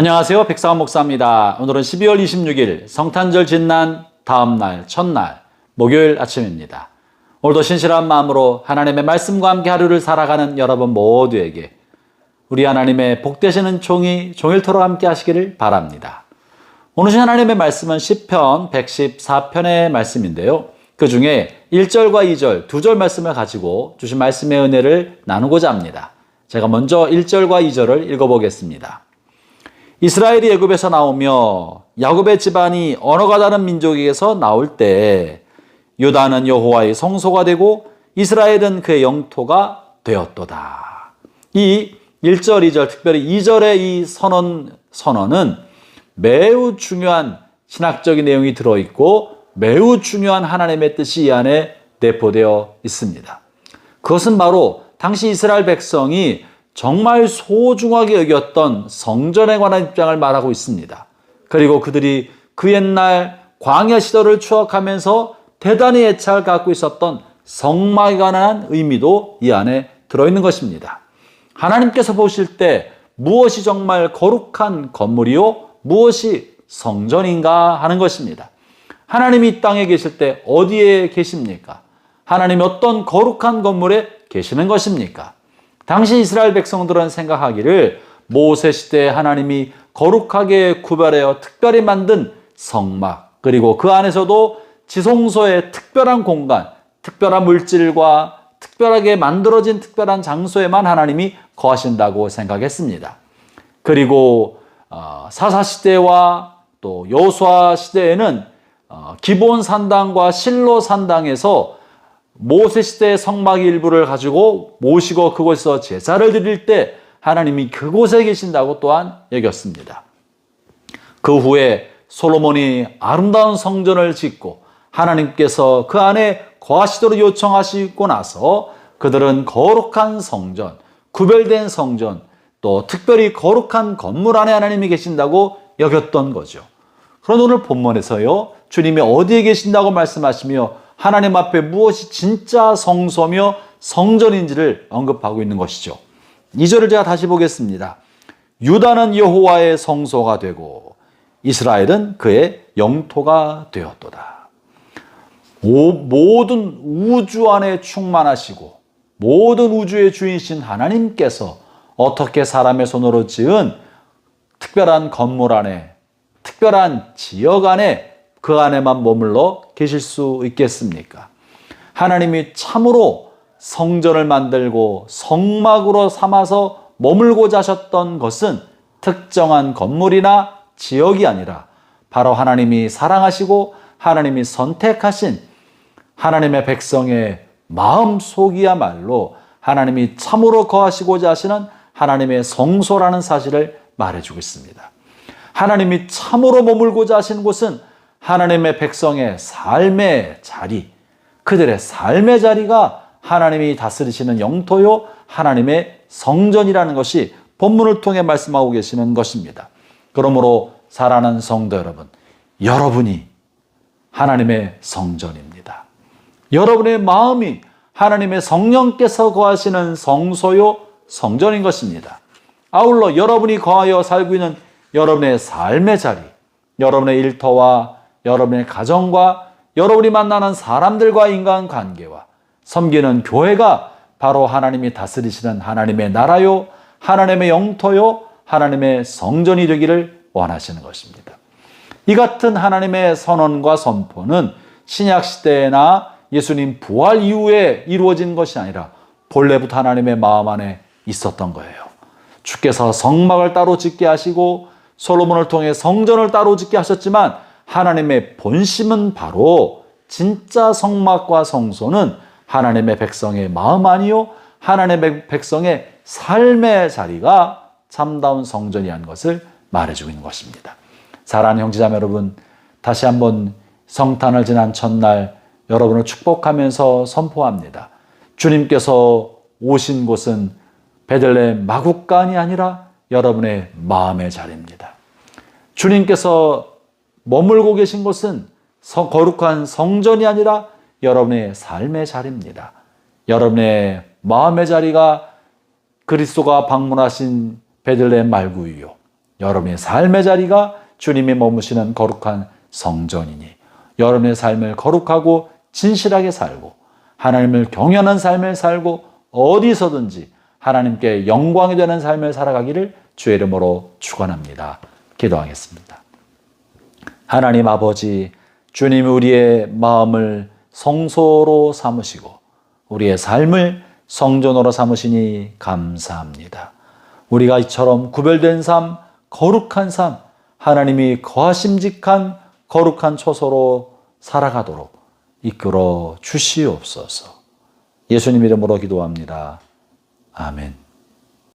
안녕하세요. 백상원 목사입니다. 오늘은 12월 26일 성탄절 지난 다음날 첫날 목요일 아침입니다. 오늘도 신실한 마음으로 하나님의 말씀과 함께 하루를 살아가는 여러분 모두에게 우리 하나님의 복되시는 종일토록 함께 하시기를 바랍니다. 오늘 하나님의 말씀은 시편 114편의 말씀인데요. 그 중에 1절과 2절, 2절 말씀을 가지고 주신 말씀의 은혜를 나누고자 합니다. 제가 먼저 1절과 2절을 읽어보겠습니다. 이스라엘이 애굽에서 나오며 야곱의 집안이 언어가 다른 민족에게서 나올 때 유다는 여호와의 성소가 되고 이스라엘은 그의 영토가 되었도다. 이 1절, 2절, 특별히 2절의 이 선언은 매우 중요한 신학적인 내용이 들어있고 매우 중요한 하나님의 뜻이 이 안에 내포되어 있습니다. 그것은 바로 당시 이스라엘 백성이 정말 소중하게 여겼던 성전에 관한 입장을 말하고 있습니다. 그리고 그들이 그 옛날 광야 시절을 추억하면서 대단히 애착을 갖고 있었던 성막에 관한 의미도 이 안에 들어있는 것입니다. 하나님께서 보실 때 무엇이 정말 거룩한 건물이요? 무엇이 성전인가 하는 것입니다. 하나님이 이 땅에 계실 때 어디에 계십니까? 하나님이 어떤 거룩한 건물에 계시는 것입니까? 당시 이스라엘 백성들은 생각하기를 모세 시대에 하나님이 거룩하게 구별하여 특별히 만든 성막, 그리고 그 안에서도 지성소의 특별한 공간, 특별한 물질과 특별하게 만들어진 특별한 장소에만 하나님이 거하신다고 생각했습니다. 그리고 사사시대와 또 여호수아 시대에는 기브온 산당과 실로 산당에서 모세 시대의 성막 일부를 가지고 모시고 그곳에서 제사를 드릴 때 하나님이 그곳에 계신다고 또한 여겼습니다. 그 후에 솔로몬이 아름다운 성전을 짓고 하나님께서 그 안에 거하시도록 요청하시고 나서 그들은 거룩한 성전, 구별된 성전, 또 특별히 거룩한 건물 안에 하나님이 계신다고 여겼던 거죠. 그런데 오늘 본문에서요, 주님이 어디에 계신다고 말씀하시며 하나님 앞에 무엇이 진짜 성소며 성전인지를 언급하고 있는 것이죠. 2절을 제가 다시 보겠습니다. 유다는 여호와의 성소가 되고 이스라엘은 그의 영토가 되었도다. 모든 우주 안에 충만하시고 모든 우주의 주인이신 하나님께서 어떻게 사람의 손으로 지은 특별한 건물 안에, 특별한 지역 안에, 그 안에만 머물러 계실 수 있겠습니까? 하나님이 참으로 성전을 만들고 성막으로 삼아서 머물고자 하셨던 것은 특정한 건물이나 지역이 아니라 바로 하나님이 사랑하시고 하나님이 선택하신 하나님의 백성의 마음속이야말로 하나님이 참으로 거하시고자 하시는 하나님의 성소라는 사실을 말해주고 있습니다. 하나님이 참으로 머물고자 하시는 곳은 하나님의 백성의 삶의 자리, 그들의 삶의 자리가 하나님이 다스리시는 영토요, 하나님의 성전이라는 것이 본문을 통해 말씀하고 계시는 것입니다. 그러므로 사랑하는 성도 여러분, 여러분이 하나님의 성전입니다. 여러분의 마음이 하나님의 성령께서 거하시는 성소요, 성전인 것입니다. 아울러 여러분이 거하여 살고 있는 여러분의 삶의 자리, 여러분의 일터와 여러분의 가정과 여러분이 만나는 사람들과 인간관계와 섬기는 교회가 바로 하나님이 다스리시는 하나님의 나라요, 하나님의 영토요, 하나님의 성전이 되기를 원하시는 것입니다. 이 같은 하나님의 선언과 선포는 신약시대나 예수님 부활 이후에 이루어진 것이 아니라 본래부터 하나님의 마음 안에 있었던 거예요. 주께서 성막을 따로 짓게 하시고 솔로몬을 통해 성전을 따로 짓게 하셨지만 하나님의 본심은 바로 진짜 성막과 성소는 하나님의 백성의 마음 아니요, 하나님의 백성의 삶의 자리가 참다운 성전이라는 것을 말해주고 있는 것입니다. 사랑하는 형제자매 여러분, 다시 한번 성탄을 지난 첫날 여러분을 축복하면서 선포합니다. 주님께서 오신 곳은 베들레헴 마국간이 아니라 여러분의 마음의 자리입니다. 주님께서 머물고 계신 곳은 거룩한 성전이 아니라 여러분의 삶의 자리입니다. 여러분의 마음의 자리가 그리스도가 방문하신 베들레헴 말구이요, 여러분의 삶의 자리가 주님이 머무시는 거룩한 성전이니 여러분의 삶을 거룩하고 진실하게 살고 하나님을 경외하는 삶을 살고 어디서든지 하나님께 영광이 되는 삶을 살아가기를 주의 이름으로 축원합니다. 기도하겠습니다. 하나님 아버지, 주님 우리의 마음을 성소로 삼으시고 우리의 삶을 성전으로 삼으시니 감사합니다. 우리가 이처럼 구별된 삶, 거룩한 삶, 하나님이 거하심직한 거룩한 처소로 살아가도록 이끌어 주시옵소서. 예수님 이름으로 기도합니다. 아멘.